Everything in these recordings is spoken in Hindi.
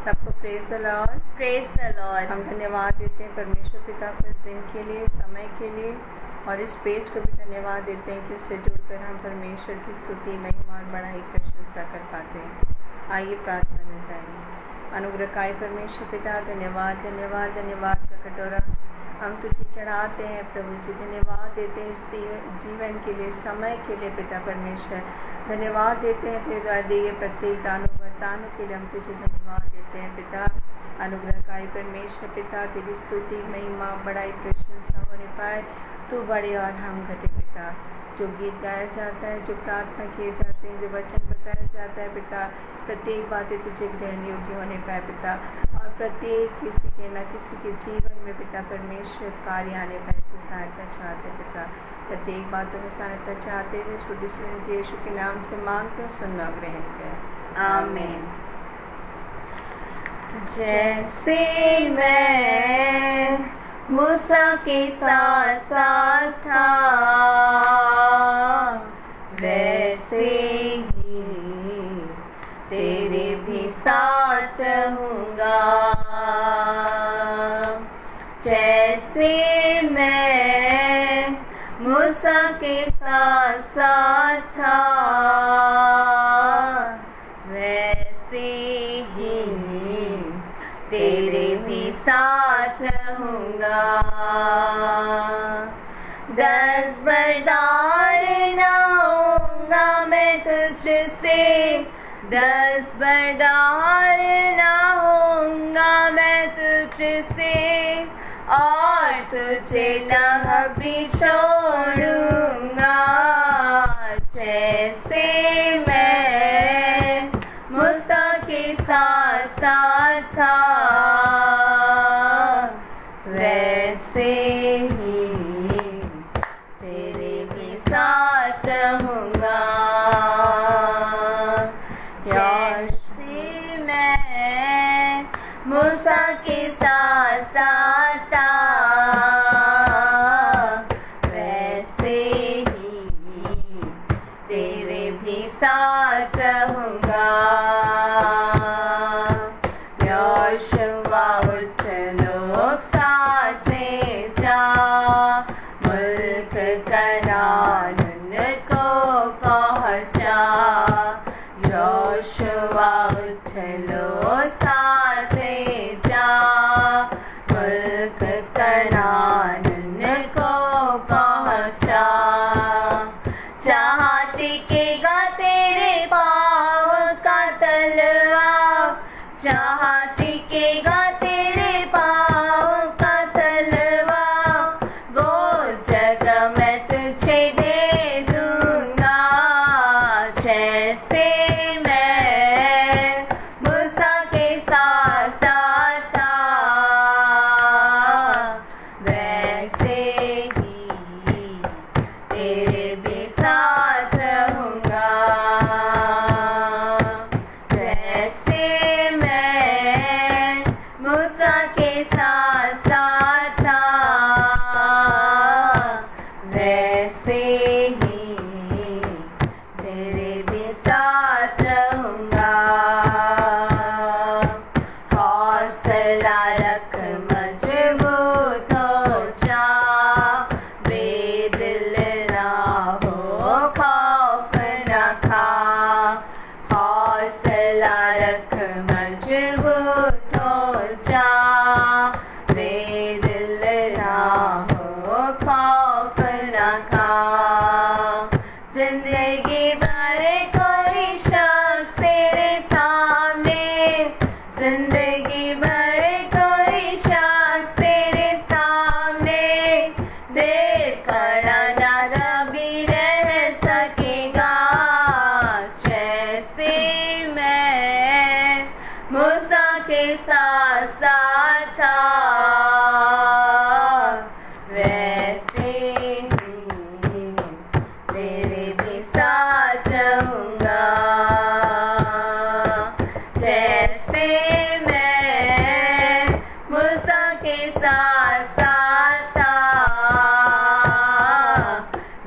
सबको praise the Lord. Praise the Lord. हम धन्यवाद देते हैं परमेश्वर पिता को इस दिन के लिए, समय के लिए, और इस पेज को भी धन्यवाद देते हैं कि उससे जुड़कर हम परमेश्वर की स्तुति, महिमा और बड़ाई प्रशंसा कर पाते हैं। आइए प्रार्थना में जाइए। अनुग्रहकारी परमेश्वर पिता, धन्यवाद धन्यवाद धन्यवाद का कटोरा हम तुझे चढ़ाते हैं प्रभु जी। धन्यवाद देते हैं इस जीवन के लिए, समय के लिए पिता परमेश्वर। धन्यवाद देते हैं तेरे द्वारा दिए प्रत्येक दानों वरदानों के लिए हम तुझे धन्यवाद देते हैं पिता। अनुग्रहकारी परमेश्वर पिता, तेरी स्तुति, महिमा, बड़ाई प्रशंसा होने पाए। तू बड़े और हम घटे पिता। जो गीत गाया जाता है, जो प्रार्थना किए जाते हैं, जो वचन बताया जाता है पिता, प्रत्येक बातें तुझे ग्रहण योग्य होने पाए पिता। और प्रत्येक किसी के न किसी के जीवन में पिता परमेश्वर कार्य आने पाए, से सहायता चाहते पिता। प्रत्येक बातों में सहायता चाहते हुए छोटी सी विनती यीशु के नाम से मांगते हैं, सुनना ग्रहण कर। आमीन। जैसे मैं मूसा के साथ साथ था, वैसे ही तेरे भी साथ रहूँगा। जैसे मैं मूसा के साथ साथ था, वैसे ही तेरे भी साथ रहूँगा। 10 बरदार ना होऊंगा मैं तुझसे, 10 बरदार ना होऊंगा मैं तुझसे, और तुझे न भी छोड़ूंगा। जैसे मैं मूसा के साथ साथ था, वैसे ही तेरे भी साथ रहूँगा। जैसे मैं मूसा के साथ साथ था, वैसे ही तेरे भी साथ रहूँगा। यहोशुआ उठ लोग साथ में जा, मुल्क कनान को पहुँचा। यहोशुआ उठ लो साथ में जा, मुल्क कनान को पहुँचा। जहाँ टिकेगा तेरे पाँव का तलवा, जहाँ टिकेगा तेरे पाँव का तलवा, वो जगह मैं तुझे दे दूँगा। जैसे मैं मूसा के साथ साथ था, वैसे ही तेरे भी साथ रहूँगा। जैसे मैं मूसा के साथ साथ था, वैसे ही तेरे भी साथ रहूँगा। हौसला रख मजबूत हो जा, बेदिल ना हो, खौफ न खा। हौसला रख मजबूत हो जा, बेदिल ना हो, खौफ न खा। जिंदगी भर कोई शख्स तेरे सामने, जिंदगी भर कोई शख्स तेरे सामने, देर खड़ा ना भी रह सकेगा। जैसे मैं मूसा के साथ साथ था, वैसे ही तेरे भी साथ रहूँगा। जैसे मैं मूसा के साथ साथ था,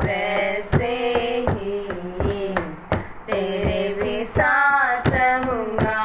वैसे ही तेरे भी साथ रहूँगा।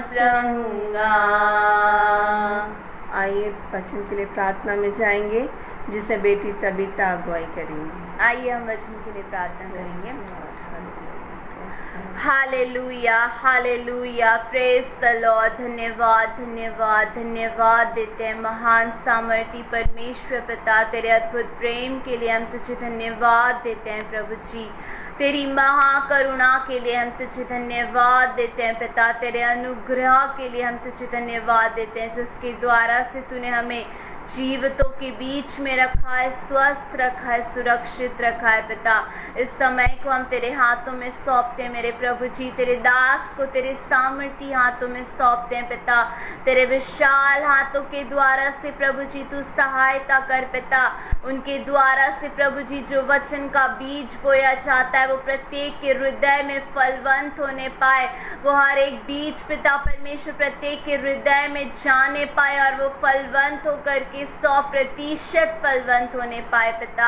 साथ रहूंगा। आइए वचन के लिए प्रार्थना में जाएंगे, जिसे बेटी तबीता अगुवाई करेंगी। आइए हम वचन के लिए प्रार्थना करेंगे। Hallelujah, hallelujah, praise the Lord. धन्यवाद, धन्यवाद, धन्यवाद देते हैं महान सामर्थी परमेश्वर पिता, तेरे अद्भुत प्रेम के लिए हम तुझे धन्यवाद देते हैं प्रभु जी। तेरी महाकरुणा के लिए हम तुझे धन्यवाद देते हैं पिता। तेरे अनुग्रह के लिए हम तुझे धन्यवाद देते हैं, जिसके द्वारा से तूने हमें जीवितों के बीच में रखा है, स्वस्थ रखा है, सुरक्षित रखा है पिता। इस समय को हम तेरे हाथों में सौंपते हैं मेरे प्रभु जी। तेरे दास को तेरे सामर्थी हाथों में सौंपते हैं पिता। तेरे विशाल हाथों के द्वारा से प्रभु जी तू सहायता कर पिता। उनके द्वारा से प्रभु जी जो वचन का बीज बोया जाता है वो प्रत्येक के हृदय में फलवंत होने पाए। वो हर एक बीज पिता परमेश्वर प्रत्येक के हृदय में जाने पाए और वो फलवंत होकर के 100% फलवंत होने पाए पिता,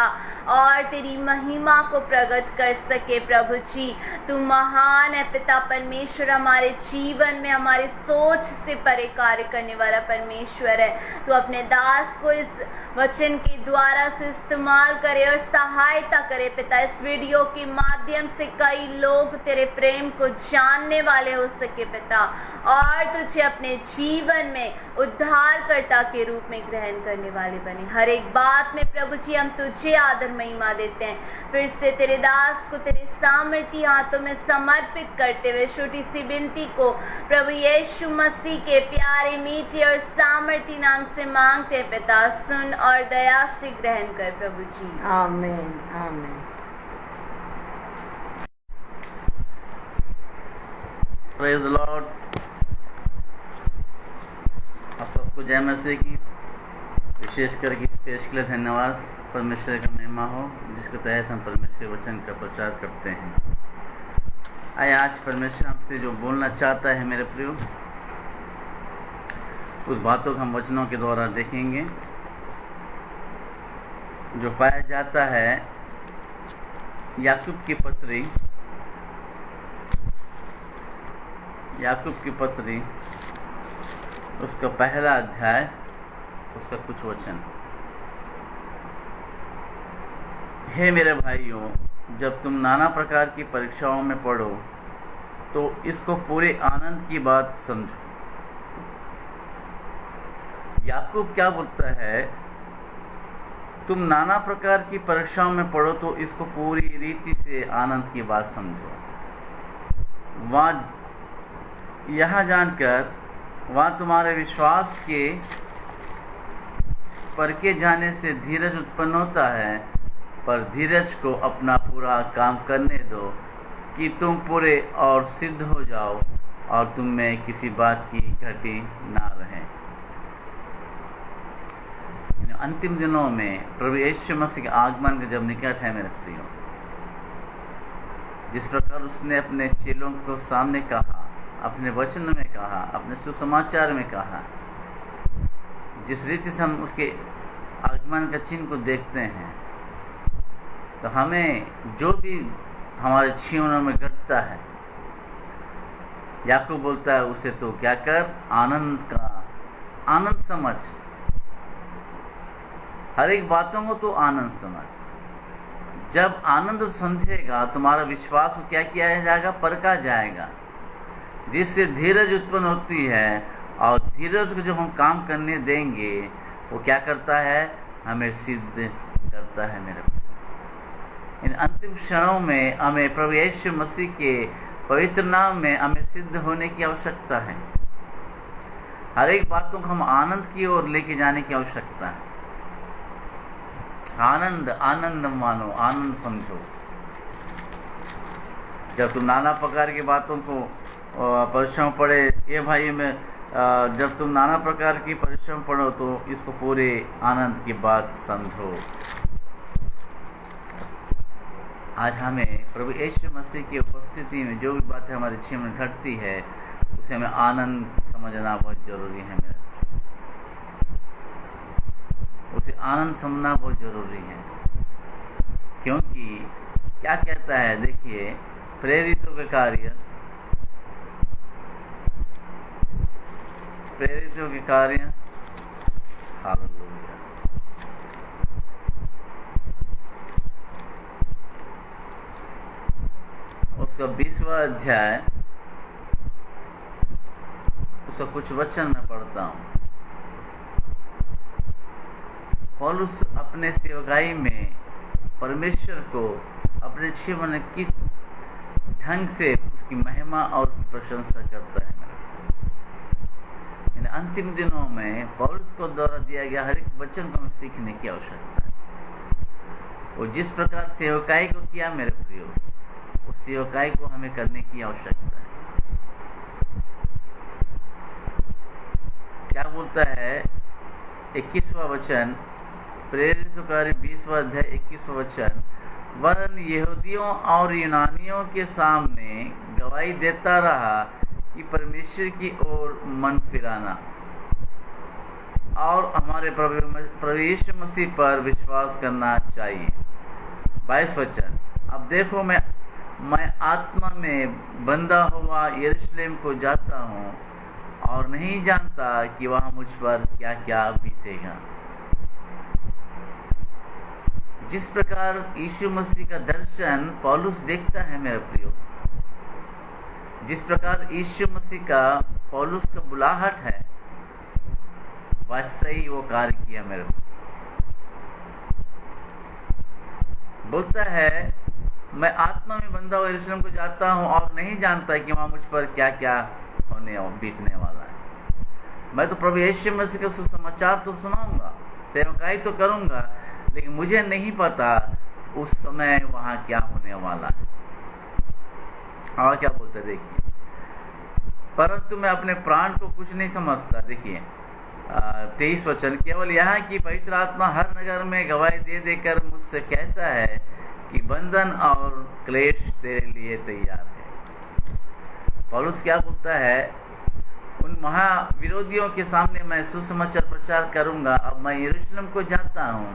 और तेरी महिमा को प्रकट कर सके प्रभु जी। तू महान है पिता परमेश्वर, हमारे जीवन में हमारे सोच से परे कार्य करने वाला परमेश्वर है। तू अपने दास को इस वचन के द्वारा से इस्तेमाल करे और सहायता करे पिता। इस वीडियो के माध्यम से कई लोग तेरे प्रेम को जानने वाले हो सके पिता, और तुझे अपने जीवन में उद्धारकर्ता के रूप में ग्रहण करने वाले बने। हर एक बात में प्रभु जी हम तुझे आदर महिमा देते हैं। फिर से तेरे दास को तेरे सामर्थी हाथों में समर्पित करते हुए छोटी सी विनती को प्रभु यीशु मसीह के प्यारे मीठे और सामर्थी नाम से मांगते हैं पिता। सुन और दया से ग्रहण कर प्रभु जी। आमीन, आमीन। Praise the Lord. आप सबको जय मसीह की। विशेष करके इस पेश के लिए धन्यवाद। परमेश्वर का महिमा हो, जिसके तहत हम परमेश्वर वचन का प्रचार करते हैं। आइए आज परमेश्वर हमसे जो बोलना चाहता है मेरे प्रियो, उस बातों को हम वचनों के द्वारा देखेंगे। जो पाया जाता है याकूब की पत्री उसका पहला अध्याय, उसका कुछ वचन। हे मेरे भाइयों, जब तुम नाना प्रकार की परीक्षाओं में पढ़ो तो इसको पूरे आनंद की बात समझो। याकूब क्या बोलता है? तुम नाना प्रकार की परीक्षाओं में पढ़ो तो इसको पूरी रीति से आनंद की बात समझो। यह जानकर वहाँ तुम्हारे विश्वास के परखे जाने से धीरज उत्पन्न होता है, पर धीरज को अपना पूरा काम करने दो कि तुम पूरे और सिद्ध हो जाओ और तुम में किसी बात की घटी ना रहे। अंतिम दिनों में प्रभु यीशु मसीह के आगमन का जब निकट है मेरे प्रियो, जिस प्रकार उसने अपने चेलों को सामने कहा, अपने वचन में कहा, अपने सुसमाचार में कहा, जिस रीति से हम उसके आगमन का चिन्ह को देखते हैं, तो हमें जो भी हमारे जीवनों में घटता है, याकूब बोलता है उसे तो क्या कर, आनंद समझ। हर एक बातों को तो आनंद समझ। जब आनंद समझेगा तुम्हारा विश्वास को क्या किया जाएगा, परखा जाएगा, जिससे धीरज उत्पन्न होती है। और धीरज को जब हम काम करने देंगे वो क्या करता है, हमें सिद्ध करता है मेरे। इन अंतिम क्षणों में हमें प्रभु यीशु मसीह के पवित्र नाम में हमें सिद्ध होने की आवश्यकता है। हर एक बातों को हम आनंद की ओर लेके जाने की आवश्यकता है। आनंद मानो, आनंद समझो। जब तुम नाना प्रकार की बातों को परिश्रम पढ़े, ये भाई में जब तुम नाना प्रकार की परिश्रम पढ़ो तो इसको पूरे आनंद की बात समझो। आज हमें प्रभु यीशु मसीह की उपस्थिति में जो भी बातें हमारे जीवन में घटती है उसे हमें आनंद समझना बहुत जरूरी है मेरा। उसे आनंद समझना बहुत जरूरी है, क्योंकि क्या कहता है, देखिए प्रेरितों के कार्य प्रेरितों के कार्य, हालेलुया। उसका 20वां अध्याय, उसका कुछ वचन मैं पढ़ता हूँ। पौलुस अपने सेवकाई में परमेश्वर को अपने जीवन में किस ढंग से उसकी महिमा और उसकी प्रशंसा करता है। इन अंतिम दिनों में पौलुस को द्वारा दिया गया हर एक वचन को हमें सीखने की आवश्यकता है। वो जिस प्रकार सेवकाई को किया मेरे प्रियो, उस सेवकाई को हमें करने की आवश्यकता है। क्या बोलता है 21वां वचन, प्रेरितों के कार्य 20वां अध्याय 21वां वचन, वरन यहूदियों और यूनानियों के सामने गवाही देता रहा कि परमेश्वर की ओर मन फिराना और हमारे प्रभु यीशु मसीह पर विश्वास करना चाहिए। 22 वचन, अब देखो मैं आत्मा में बंधा हुआ यरूशलेम को जाता हूँ और नहीं जानता कि वहाँ मुझ पर क्या क्या बीतेगा। जिस प्रकार यीशु मसीह का दर्शन पौलुस देखता है मेरे प्रियो, जिस प्रकार यीशु मसीह का पौलुस का बुलाहट है, वैसे ही वो कार्य किया मेरे प्रियो। बोलता है मैं आत्मा में बंधा हुआ यरूशलेम को जाता हूँ और नहीं जानता कि वहाँ मुझ पर क्या क्या बीतने वाला है। मैं तो प्रभु यीशु मसीह का सुसमाचार तो सुनाऊंगा, सेवकाई तो करूंगा, लेकिन मुझे नहीं पता उस समय वहां क्या होने वाला है। और क्या बोलते देखिए, परंतु मैं अपने प्राण को कुछ नहीं समझता। देखिए 23 वचन, केवल यहाँ की पवित्र आत्मा हर नगर में गवाही दे देकर मुझसे कहता है कि बंधन और क्लेश तेरे लिए तैयार है। पौलुस क्या बोलता है, उन महाविरोधियों के सामने मैं सुसमाचार प्रचार करूंगा। अब मैं यरूशलेम को जाता हूँ,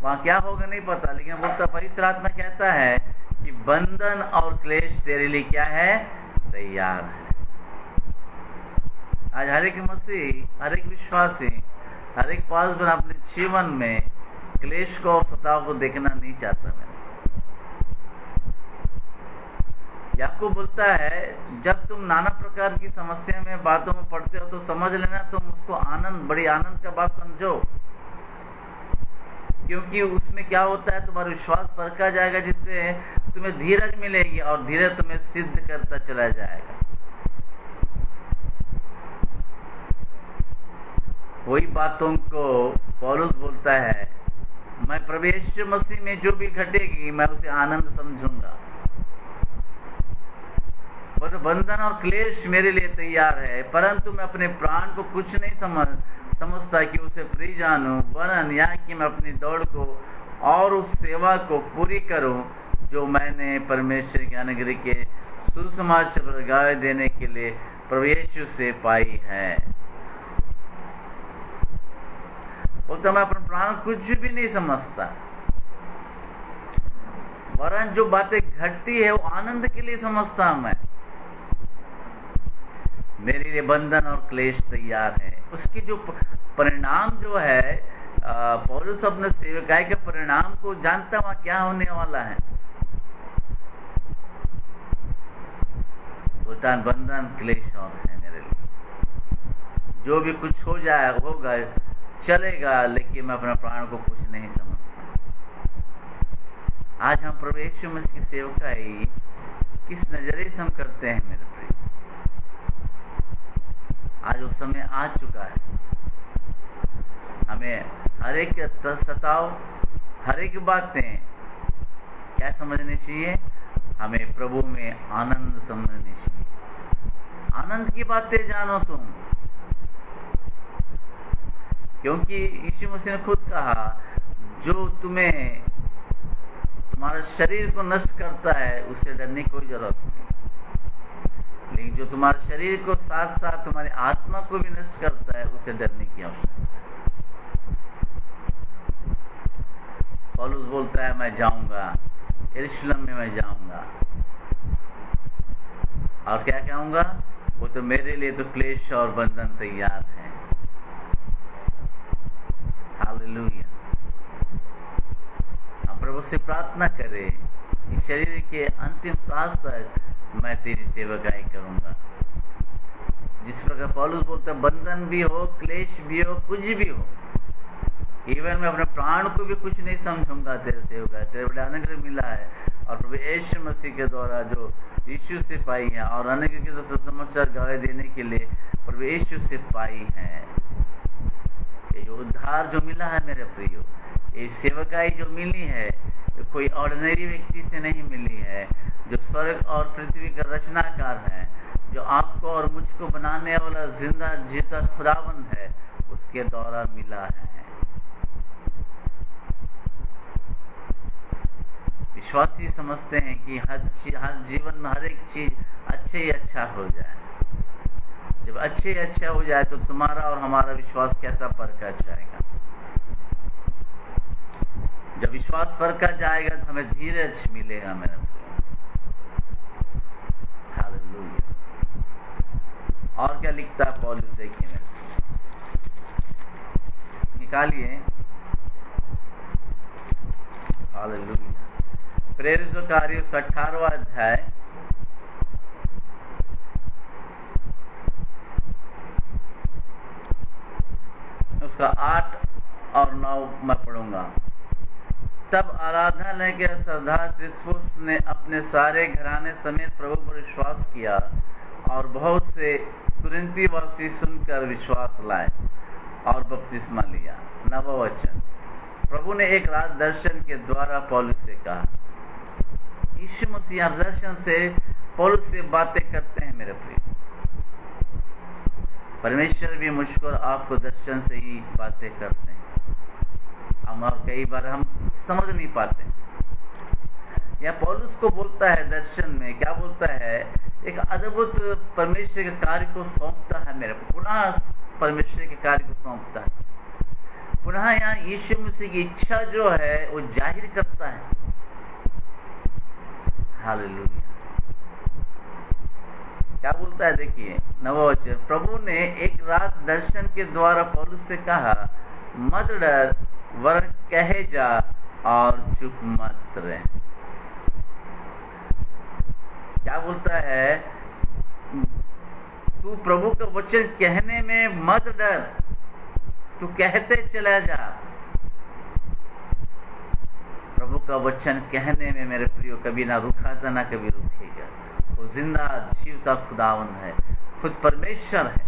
वहां क्या होगा नहीं पता, लेकिन बोलता पवित्र आत्मा कहता है कि बंधन और क्लेश तेरे लिए क्या है, तैयार है। आज हर एक मसीह, हर एक विश्वासी, हर एक पासवान अपने जीवन में क्लेश को और सताव को देखना नहीं चाहता। याकूब बोलता है जब तुम नाना प्रकार की समस्या में बातों में पड़ते हो तो समझ लेना तुम उसको आनंद, बड़ी आनंद का बात समझो, क्योंकि उसमें क्या होता है, तुम्हारा विश्वास परखा जाएगा, जिससे तुम्हें धीरज मिलेगी और धीरज तुम्हें सिद्ध करता चला जाएगा। वही बातों को पौलुस बोलता है, मैं प्रभु यीशु मसीह में जो भी घटेगी मैं उसे आनंद समझूंगा। तो बंधन और क्लेश मेरे लिए तैयार है, परंतु मैं अपने प्राण को कुछ नहीं समझता कि उसे प्रिय जानूं, वरन यह कि मैं अपनी दौड़ को और उस सेवा को पूरी करूं जो मैंने परमेश्वर के अनुग्रह के सुसमाचार पर गवाही देने के लिए प्रभु यीशु से पाई है। बोलता मैं अपने प्राण कुछ भी नहीं समझता, वरन जो बातें घटती है वो आनंद के लिए समझता हूं मैं। मेरे लिए बंधन और क्लेश तैयार है। उसकी जो परिणाम जो है, पौलुस अपने सेवकाई के परिणाम को जानता वहां क्या होने वाला है। बोलता बंधन क्लेश और है मेरे लिए, जो भी कुछ हो जाए होगा चलेगा, लेकिन मैं अपने प्राण को कुछ नहीं समझता। आज हम प्रभु यीशु मसीह की सेवकाई किस नजरिए से हम करते हैं मेरे प्रिय? आज उस समय आ चुका है, हमें हर एक सताव, हर एक बातें क्या समझनी चाहिए, हमें प्रभु में आनंद समझनी चाहिए। आनंद की बातें जानो तुम, क्योंकि यीशु मसीह ने खुद कहा जो तुम्हें तुम्हारे शरीर को नष्ट करता है उससे डरने की कोई जरूरत नहीं, लेकिन जो तुम्हारे शरीर को साथ साथ तुम्हारी आत्मा को भी नष्ट करता है उससे डरने की आवश्यकता है। पौलुस बोलता है मैं जाऊंगा यरूशलेम में, मैं जाऊंगा और क्या कहूंगा, वो तो मेरे लिए तो क्लेश और बंधन तैयार है। हालेलुया। हम प्रभु से प्रार्थना करें कि शरीर के अंतिम सांस तक मैं तेरी सेवकाई करूंगा। जिस प्रकार पौलुस बोलता है, बंधन भी हो, क्लेश भी हो, कुछ भी हो, इवन मैं अपने प्राण को भी कुछ नहीं समझूंगा तेरे सेवकाई। तेरे बड़े अनुग्रह मिला है और प्रभु यीशु मसीह के द्वारा जो यीशु से पाई है और अनुग्रह के तो समाचार गवाही देने के लिए प्रभु यीशु से पाई है। ये जो उद्धार जो मिला है मेरे प्रियो, ये सेवकाई जो मिली है, ये कोई ऑर्डिनरी व्यक्ति से नहीं मिली है। जो स्वर्ग और पृथ्वी का रचनाकार है, जो आपको और मुझको बनाने वाला जिंदा जीता खुदावंद है, उसके द्वारा मिला है। विश्वासी समझते हैं कि हर जीवन में हर एक चीज अच्छे ही अच्छा हो जाए। जब अच्छे ही अच्छा हो जाए तो तुम्हारा और हमारा विश्वास कैसा परखा जाएगा। जब विश्वास परखा जाएगा तो हमें धीरज मिलेगा मेरा प्रिय। हालेलुया। और क्या लिखता है पौलुस, देखिए मेरे निकालिए। हालेलुया। प्रेरित कार्य उसका 18वां अध्याय उसका 8 और 9 मैं पढ़ूंगा। तब आराधनालय के सरदार क्रिस्पुस ने अपने सारे घराने समेत प्रभु पर विश्वास किया और बहुत से कुरिन्थी वासी सुनकर विश्वास लाए और बपतिस्मा लिया। 9वां वचन। प्रभु ने एक रात दर्शन के द्वारा पौलुस से कहा। यीशु मसीह दर्शन से पौलुस से बातें करते हैं मेरे प्रिय। परमेश्वर भी मुझको और आपको दर्शन से ही बातें करते हैं। हम और कई बार हम समझ नहीं पाते। या पौलुस को बोलता है दर्शन में, क्या बोलता है, एक अद्भुत परमेश्वर के कार्य को सौंपता है मेरे, पुनः परमेश्वर के कार्य को सौंपता है। पुनः यहाँ यीशु मसीह की इच्छा जो है वो जाहिर करता है। हालेलुया। क्या बोलता है, देखिए 9वां वचन। प्रभु ने एक रात दर्शन के द्वारा पौलुस से कहा, मत डर, वरन कहे जा और चुप मत रहे। क्या बोलता है, तू प्रभु का वचन कहने में मत डर, तू कहते चला जा। प्रभु का वचन कहने में मेरे प्रियो कभी ना रुका था ना कभी रुकेगा। वो जिंदा जीवता खुदावंद है, खुद परमेश्वर है।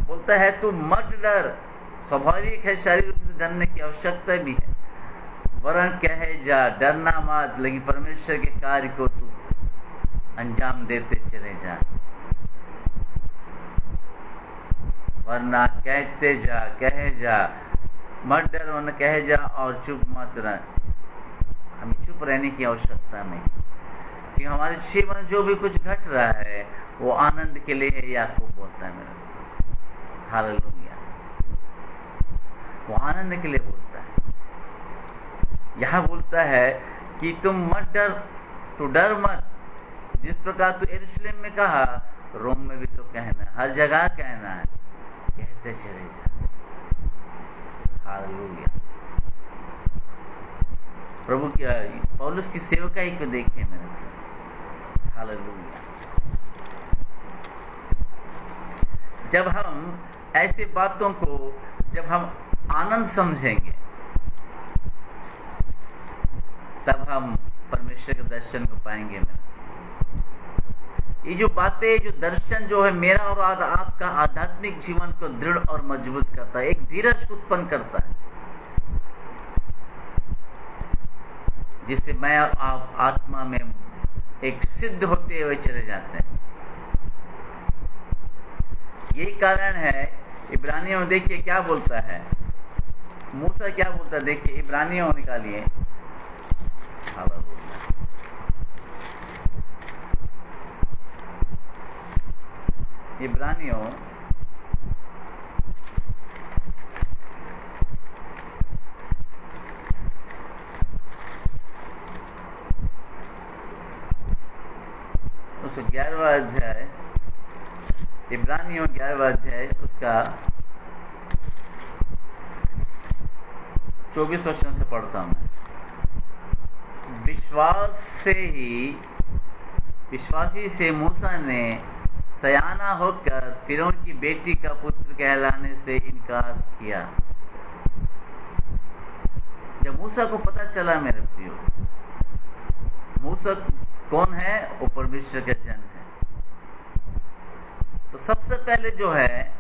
बोलता है तू मत डर। स्वाभाविक है, शारीरिक रूप से डरने की आवश्यकता भी है, वरन कहे जा, डरना मत, लेकिन परमेश्वर के कार्य को तू अंजाम देते चले जा। वरना कहते जा, कहे जा, मत डर, वरना कहे जा और चुप मत रह। हमें चुप रहने की आवश्यकता नहीं, कि हमारे जीवन जो भी कुछ घट रहा है वो आनंद के लिए है। याकूब बोलता है मेरा, हालेलुया, वो आनंद के लिए बोलता है। यहाँ बोलता है कि तुम मत डर, तू डर मत। जिस प्रकार तू यरूशलेम में कहा, रोम में भी तो कहना है, हर जगह कहना है, कहते चले जा। हालेलुया। प्रभु की पौलुस की सेवकाई को देखिए मेरे, हालेलुया। जब हम ऐसे बातों को जब हम आनंद समझेंगे, तब हम परमेश्वर के दर्शन को पाएंगे। ये जो बातें, जो दर्शन जो है मेरा और आपका आध्यात्मिक जीवन को दृढ़ और मजबूत करता है, एक धीरज को उत्पन्न करता है, जिससे मैं आप आत्मा में एक सिद्ध होते हुए चले जाते हैं। यही कारण है, इब्रानियों में देखिए क्या बोलता है, मूसा क्या बोलता है, देखिए इब्रानियों निकालिए। इब्रानियों उसका 11वां अध्याय इब्रानियों 11वां अध्याय उसका 24 वचन से पढ़ता हूं मैं। विश्वासी से मूसा ने सयाना होकर फिरौन की बेटी का पुत्र कहलाने से इनकार किया। जब मूसा को पता चला, मेरे प्रियो, मूसा कौन है? वो परमेश्वर का जन है। तो सबसे पहले जो है,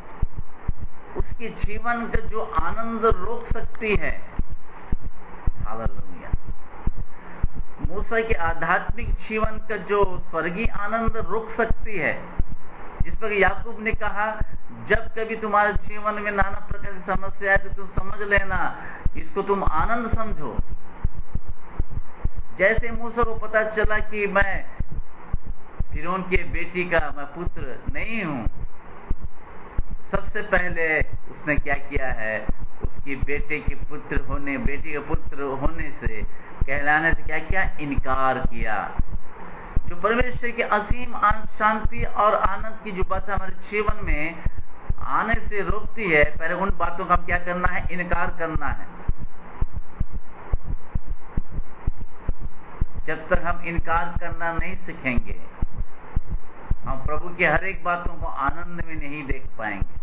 उसके जीवन का जो आनंद रोक सकती है, हालेलुया, मूसा के आध्यात्मिक जीवन का जो स्वर्गीय आनंद रोक सकती है, जिस पर याकूब ने कहा जब कभी तुम्हारे जीवन में नाना प्रकार की समस्या है तो तुम समझ लेना, इसको तुम आनंद समझो। जैसे मूसा को पता चला कि मैं फिरौन के बेटी का मैं पुत्र नहीं हूं, सबसे पहले उसने क्या किया है? उसकी बेटी के पुत्र होने से कहलाने से क्या किया? इनकार किया। जो परमेश्वर की असीम शांति और आनंद की जो बात हमारे जीवन में आने से रोकती है, पहले उन बातों का क्या करना है? इनकार करना है। जब तक हम इनकार करना नहीं सीखेंगे, हम प्रभु की हर एक बातों को आनंद में नहीं देख पाएंगे।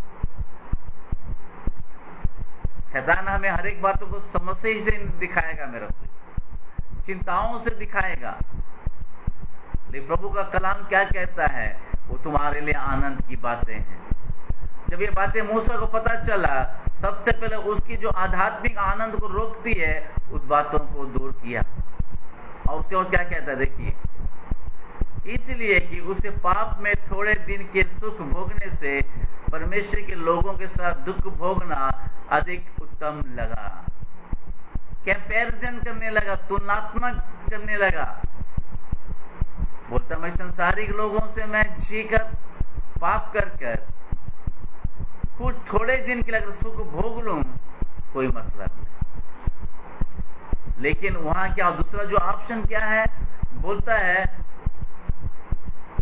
शैतान हमें हर एक बातों को समस्या से दिखाएगा, मेरे को चिंताओं से दिखाएगा, लेकिन प्रभु का कलाम क्या कहता है? वो तुम्हारे लिए आनंद की बातें हैं। जब ये बातें मूसा को पता चला, सबसे पहले उसकी जो आध्यात्मिक आनंद को रोकती है, उस बातों को दूर किया। और उसके बाद क्या कहता है? देखिए, इसलिए कि उसे पाप में थोड़े दिन के सुख भोगने से परमेश्वर के लोगों के साथ दुख भोगना अधिक उत्तम लगा। कंपैरिजन करने लगा, तुलनात्मक करने लगा। बोलता, मैं संसारिक लोगों से मैं जीकर पाप कर कुछ थोड़े दिन के लिए अगर सुख भोग लूं, कोई मतलब नहीं। लेकिन वहां क्या दूसरा जो ऑप्शन क्या है? बोलता है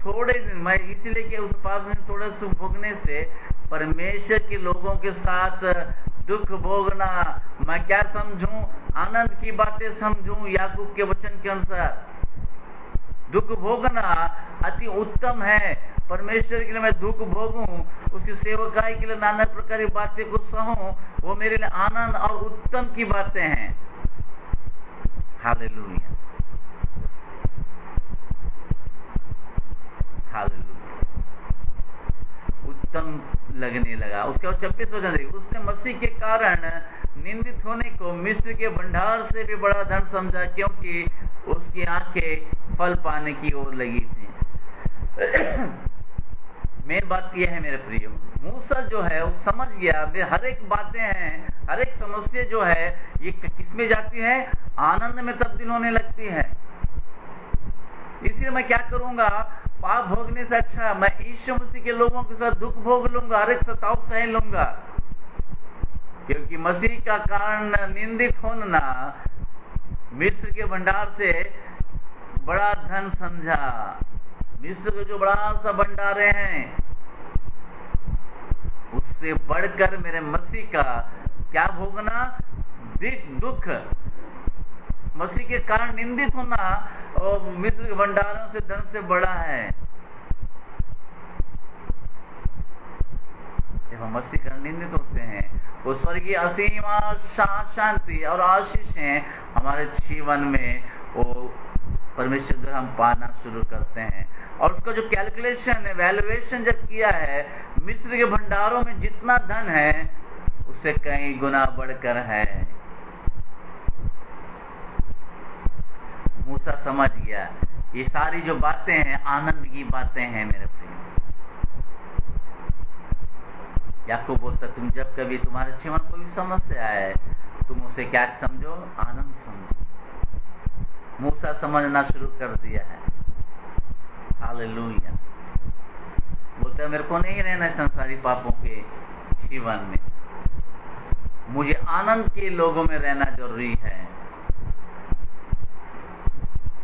थोड़े दिन, मैं इसीलिए कि उस पाप में थोड़े सुख भोगने से परमेश्वर के लोगों के साथ दुख भोगना मैं क्या समझूं? आनंद की बातें समझूं। याकूब के वचन के अनुसार दुख भोगना अति उत्तम है। परमेश्वर के लिए मैं दुख भोगूं, उसकी सेवकाई के लिए नाना प्रकार की बातें को सहूं, वो मेरे लिए आनंद और उत्तम की बातें हैं। Hallelujah, hallelujah. उत्तम लगने लगा। उसके बाद 26 वचन देखिए, उसने मसीह के कारण निंदित होने को मिस्र के भंडार से भी बड़ा धन समझा, क्योंकि उसकी आंखें फल पाने की ओर लगी थी। मेन बात यह है, मेरे प्रिय, मूसा जो है वो समझ गया, हर एक बातें हैं, हर एक समस्या जो है ये किसमें जाती है? आनंद में तब्दील होने लगती है। इसलिए मैं क्या करूंगा? पाप भोगने से अच्छा मैं यीशु मसीह के लोगों के साथ दुख भोग लूंगा, हर एक सताव सह लूंगा, क्योंकि मसीह का कारण निंदित होना मिस्र के भंडार से बड़ा धन समझा। मिस्र के जो बड़ा सा भंडारे हैं, उससे बढ़कर मेरे मसीह का क्या भोगना? दुख। मसीह के कारण निंदित होना और मिस्र के भंडारों से धन से बड़ा है। जब हम मसीह का निंदित होते हैं, वो स्वर्गीय असीम शांति और आशीषें हमारे जीवन में वो परमेश्वर द्वारा हम पाना शुरू करते हैं। और उसका जो कैलकुलेशन है, वैल्यूएशन जब किया है, मिस्र के भंडारों में जितना धन है उससे कई गुना बढ़कर है। मूसा समझ गया ये सारी जो बातें हैं आनंद की बातें हैं। मेरे प्रिय, याकूब बोलता, तुम जब कभी तुम्हारे जीवन कोई समस्या आए, तुम उसे क्या समझो? आनंद समझो। मूसा समझना शुरू कर दिया है। हालेलुया। बोलता है, मेरे को नहीं रहना है संसारी पापों के जीवन में, मुझे आनंद के लोगों में रहना जरूरी है।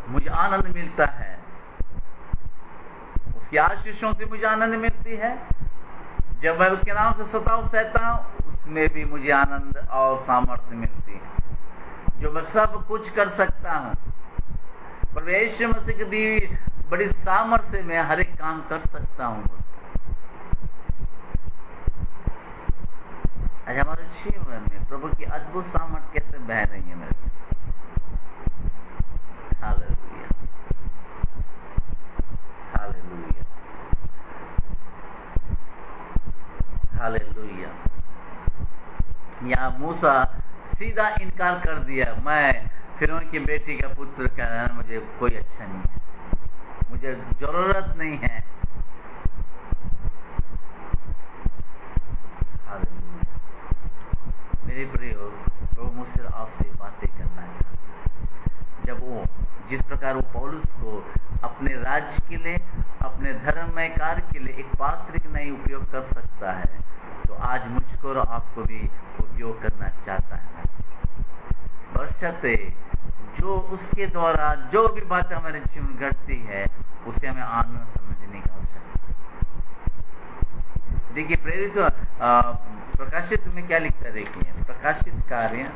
मुझे आनंद मिलता है, उसकी आशीषों से मुझे आनंद मिलती है, जब मैं उसके नाम से सताव सहता हूँ, उसमें भी मुझे आनंद और सामर्थ्य मिलती है। जो मैं सब कुछ कर सकता हूँ, पर यीशु मसीह की दी हुई बड़ी सामर्थ्य में हर एक काम कर सकता हूँ। आज हमारे जीवन में प्रभु की अद्भुत सामर्थ्य कैसे बह रही है मेरे। Hallelujah, hallelujah, hallelujah. यहाँ मूसा सीधा इनकार कर दिया, मैं फिरौन की बेटी का पुत्र कहना मुझे कोई अच्छा नहीं है, मुझे जरूरत नहीं है। हालेलुया। मेरे प्रियो, प्रभु मुझसे आपसे बातें करना चाहता है। जब वो जिस प्रकार वो पौलुस को अपने राज्य के लिए, अपने धर्ममय कार्य के लिए एक पात्र का नहीं उपयोग कर सकता है, तो आज मुझको और आपको भी उपयोग करना चाहता है। बशर्ते जो उसके द्वारा जो भी बातें हमारे जीवन घटती है, उसे हमें आनंद समझने की आवश्यकता है। देखिए प्रेरित प्रकाशित में क्या लिखता है, देखिए प्रकाशित कार्य,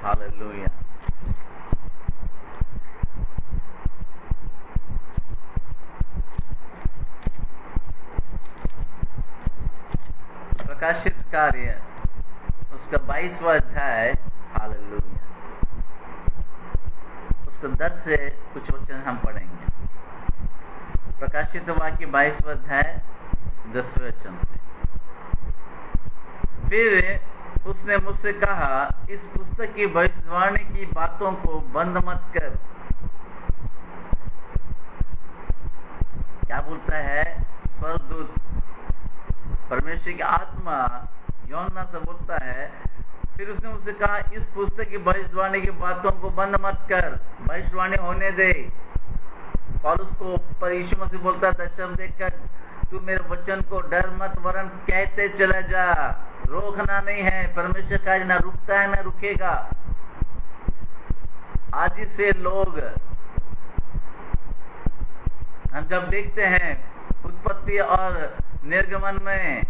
हालेलुया, प्रकाशित कार्य उसका 22वां अध्याय, हालेलुया, उसको 10 से कुछ वचन हम पढ़ेंगे। प्रकाशित वाक्य 22वां अध्याय 10वें वचन से। फिर उसने मुझसे कहा, इस पुस्तक की भविष्यवाणी की बातों को बंद मत कर। क्या बोलता है स्वर्गदूत, परमेश्वर की आत्मा यूहन्ना से बोलता है। फिर उसने मुझसे कहा, इस पुस्तक की भविष्यवाणी की बातों को बंद मत कर, भविष्यवाणी होने दे। पौलुस को पर यीशु मसीह बोलता है दर्शन देखकर, तू मेरे वचन को डर मत वरन कहते चला जा, रोकना नहीं है। परमेश्वर का ना रुकता है ना रुकेगा। आज से लोग हम जब देखते हैं उत्पत्ति और निर्गमन में,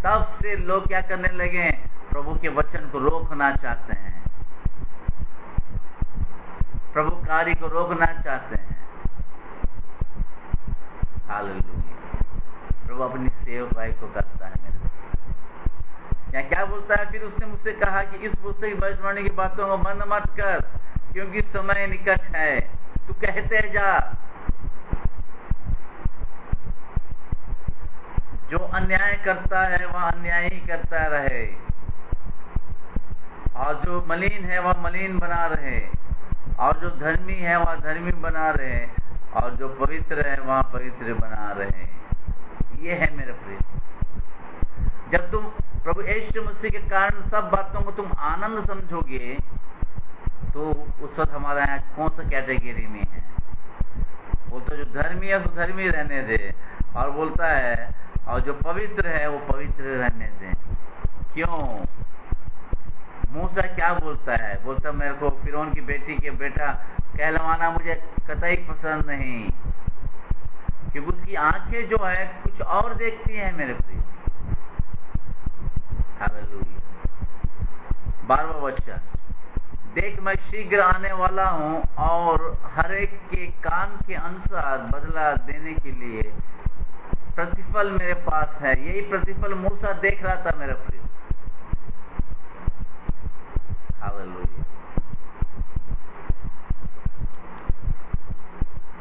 तब से लोग क्या करने लगे, प्रभु के वचन को रोकना चाहते हैं, प्रभु कार्य को रोकना चाहते हैं। हालेलुया। प्रभु अपनी सेवकाई को करता है मेरे। यहाँ क्या बोलता है, फिर उसने मुझसे कहा कि इस पुस्तक की भविष्यवाणी की बातों को बंद मत कर, क्योंकि समय निकट है। तू कहते जा, जो अन्याय करता है वह अन्याय ही करता रहे, और जो मलिन है वह मलिन बना रहे, और जो धर्मी है वह धर्मी बना रहे, और जो पवित्र है वह पवित्र बना रहे। ये है मेरे प्रिय। जब तुम प्रभु यीशु मसीह के कारण सब बातों को तुम आनंद समझोगे, तो उस वक्त हमारा यहाँ कौन सा कैटेगरी में है। बोलता जो धर्मी है उसको धर्मी रहने दे, और बोलता है और जो पवित्र है वो पवित्र रहने दे। क्यों? मूसा क्या बोलता है, बोलता मेरे को फिरौन की बेटी के बेटा कहलवाना मुझे कतई पसंद नहीं, क्योंकि उसकी आंखें जो है कुछ और देखती हैं मेरे प्रिय। हालेलुया। 12वां वचन, देख मैं शीघ्र आने वाला हूँ और हर एक के काम के अनुसार बदला देने के लिए प्रतिफल मेरे पास है। यही प्रतिफल मूसा देख रहा था मेरे प्रिय। हालेलुया।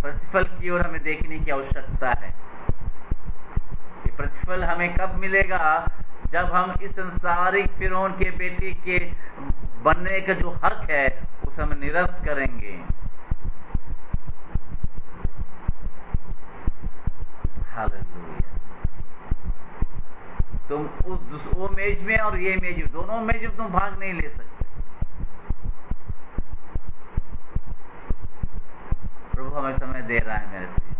प्रतिफल की ओर हमें देखने की आवश्यकता है। ये प्रतिफल हमें कब मिलेगा, जब हम इस संसारिक फिरौन के बेटे के बनने का जो हक है उसे हम निरस्त करेंगे। हालेलुया। तुम वो मेज में और ये मेज में, दोनों मेज में तुम भाग नहीं ले सकते। प्रभु हमें समय दे रहा है मेरे प्रिय।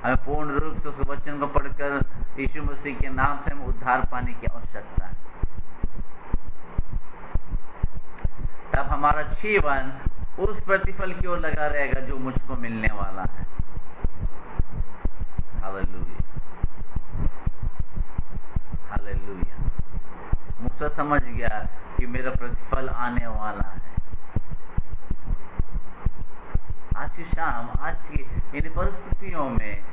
हमें पूर्ण रूप से उस वचन को पढ़कर यीशु मसीह के नाम से हमें उद्धार पाने की आवश्यकता है। तब हमारा जीवन उस प्रतिफल की ओर लगा रहेगा जो मुझको मिलने वाला है। समझ गया कि मेरा प्रतिफल आने वाला है। आज की शाम, आज की इन परिस्थितियों में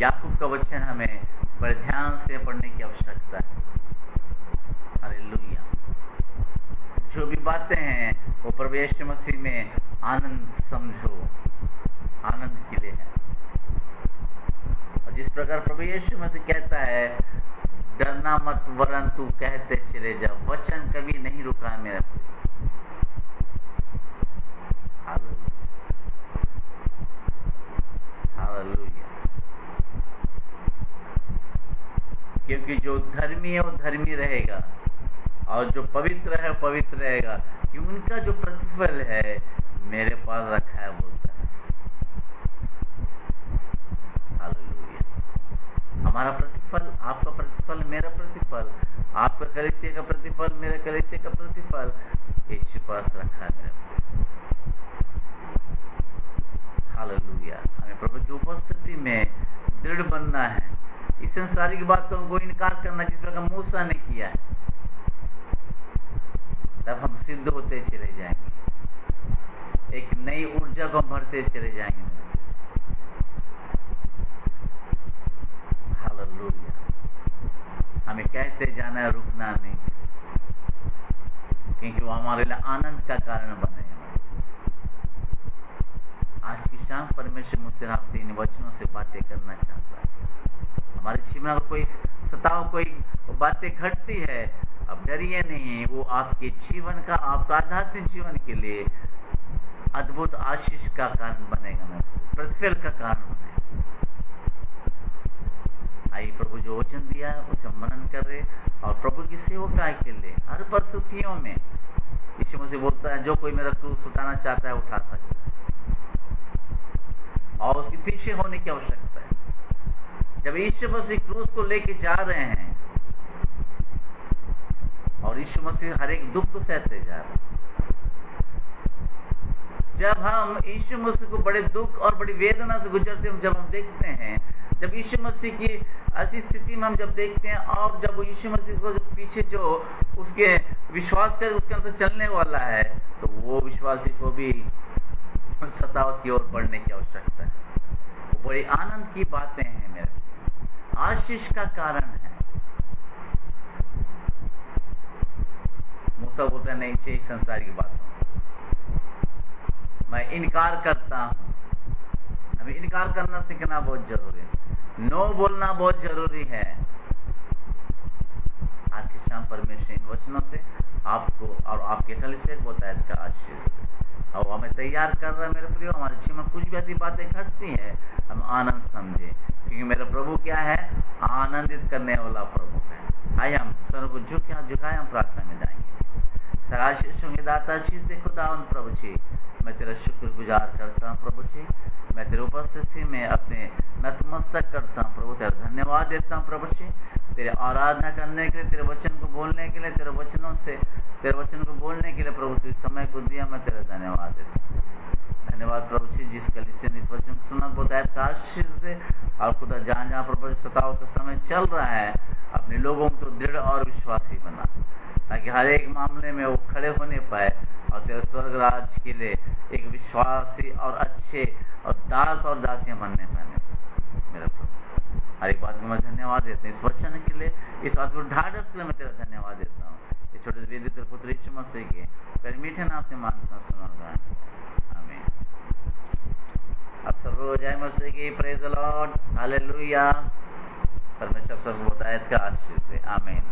याकूब का वचन हमें बड़े ध्यान से पढ़ने की आवश्यकता है। हालेलुया। जो भी बातें हैं वो प्रभु यीशु मसीह में आनंद समझो, आनंद के लिए है। और जिस प्रकार प्रभु यीशु मसीह कहता है, डरना मत वरन तू कहते चले जा, वचन कभी नहीं रुका मेरा। हालेलुया। क्योंकि जो धर्मी है वो धर्मी रहेगा, और जो पवित्र है पवित्र रहेगा, कि उनका जो प्रतिफल है मेरे पास रखा है, बोलता है। हालेलुया। हमारा प्रतिफल, आपका प्रतिफल, मेरा प्रतिफल, आपका कलीसिया का प्रतिफल, मेरे कलीसिया का प्रतिफल यीशु पास रखा है मेरे पास। हालेलुया। हमें प्रभु की उपस्थिति में दृढ़ बनना है, इस संसारिक बातों को इनकार करना जिस प्रकार मूसा ने किया है, तब हम सिद्ध होते चले जाएंगे, एक नई ऊर्जा को भरते चले जाएंगे। हालेलुया। हमें कहते जाना है, रुकना नहीं, क्योंकि वो हमारे लिए आनंद का कारण बनेगा। आज की शाम परमेश्वर मुझसे आपसे इन वचनों से बातें करना चाहता है। हमारे जीवन में कोई सताव, कोई बातें घटती है, अब डरिए नहीं, वो आपके जीवन का, आपका आध्यात्मिक जीवन के लिए अद्भुत आशीष का कारण बनेगा, प्रतिफल का कारण बनेगा। आइए प्रभु जो वचन दिया है उसे मनन कर रहे, और प्रभु की सेवकाई के लिए हर परिस्थितियों में यीशु मसीह बोलता है, जो कोई मेरा क्रूस उठाना चाहता है उठा सकता है, और उसके पीछे होने की आवश्यकता है। जब यीशु मसीह क्रूस को लेके जा रहे हैं, और यीशु मसीह हर एक दुख को सहते जा रहे हैं, जब हम यीशु मसीह को बड़े दुख और बड़ी वेदना से गुजरते हैं, जब हम देखते हैं, जब यीशु मसीह की ऐसी स्थिति में हम जब देखते हैं, और जब यीशु मसीह को पीछे जो उसके विश्वास कर उसके अनुसार चलने वाला है, तो वो विश्वासी को भी सताव की ओर बढ़ने की आवश्यकता है। वो बड़ी आनंद की बातें हैं, मेरे आशीष का कारण है। मूसा बोलता है, नहीं चाहिए संसार की बातों, मैं इनकार करता हूं। हमें इनकार करना सीखना बहुत जरूरी है, नो बोलना बहुत जरूरी है। आज की शाम परमेश्वर इन वचनों से आपको और आपके कलीसिया को बताया का आशीष, और हमें तैयार कर रहा है मेरे प्रियो। हमारे जीवन में कुछ भी ऐसी बातें घटती हैं, हम आनंद समझे, क्योंकि मेरा प्रभु क्या है, आनंदित करने वाला प्रभु है। आइए हम सर को झुकाए, हम प्रार्थना में जाएंगे। आशीषों के दाता जी, खुदावन प्रभु जी, मैं तेरा शुक्रगुजार करता हूँ प्रभु जी। मैं तेरे उपस्थिति में अपने नतमस्तक करता हूँ प्रभु, तेरा धन्यवाद देता हूँ प्रभु जी, तेरे आराधना करने के लिए, तेरे वचन को बोलने के लिए, तेरे वचनों से तेरे वचन को बोलने के लिए प्रभु तू समय को दिया, मैं तेरा धन्यवाद देता हूँ। धन्यवाद प्रभु जी, जिस कलीसिया ने इस वचन को सुना, बताया का आशीष दे, और खुदा जहाँ जहाँ प्रभु सताव का समय चल रहा है, अपने लोगों को तो दृढ़ और विश्वासी बना, ताकि हर एक मामले में वो खड़े होने पाए, और तेरे स्वर्ग राज के लिए एक विश्वासी और अच्छे और दास और दासियां बनने पाए। मेरा प्रभु, हर एक बात में मैं धन्यवाद देता हूँ, इस वचन के लिए, इस अद्भुत ढाढ़स के लिए मैं तेरा धन्यवाद देता हूँ। ये छोटे वेदी तेरे पुत्र यीशु मसीह के तेरे मीठे नाम से मांगता हूँ, सुना। आमीन। अब सब हो जाए मसीह की, प्रेज द लॉर्ड, हालेलुया। परमेश्वर सब बतायत का आशीष दे, आमीन।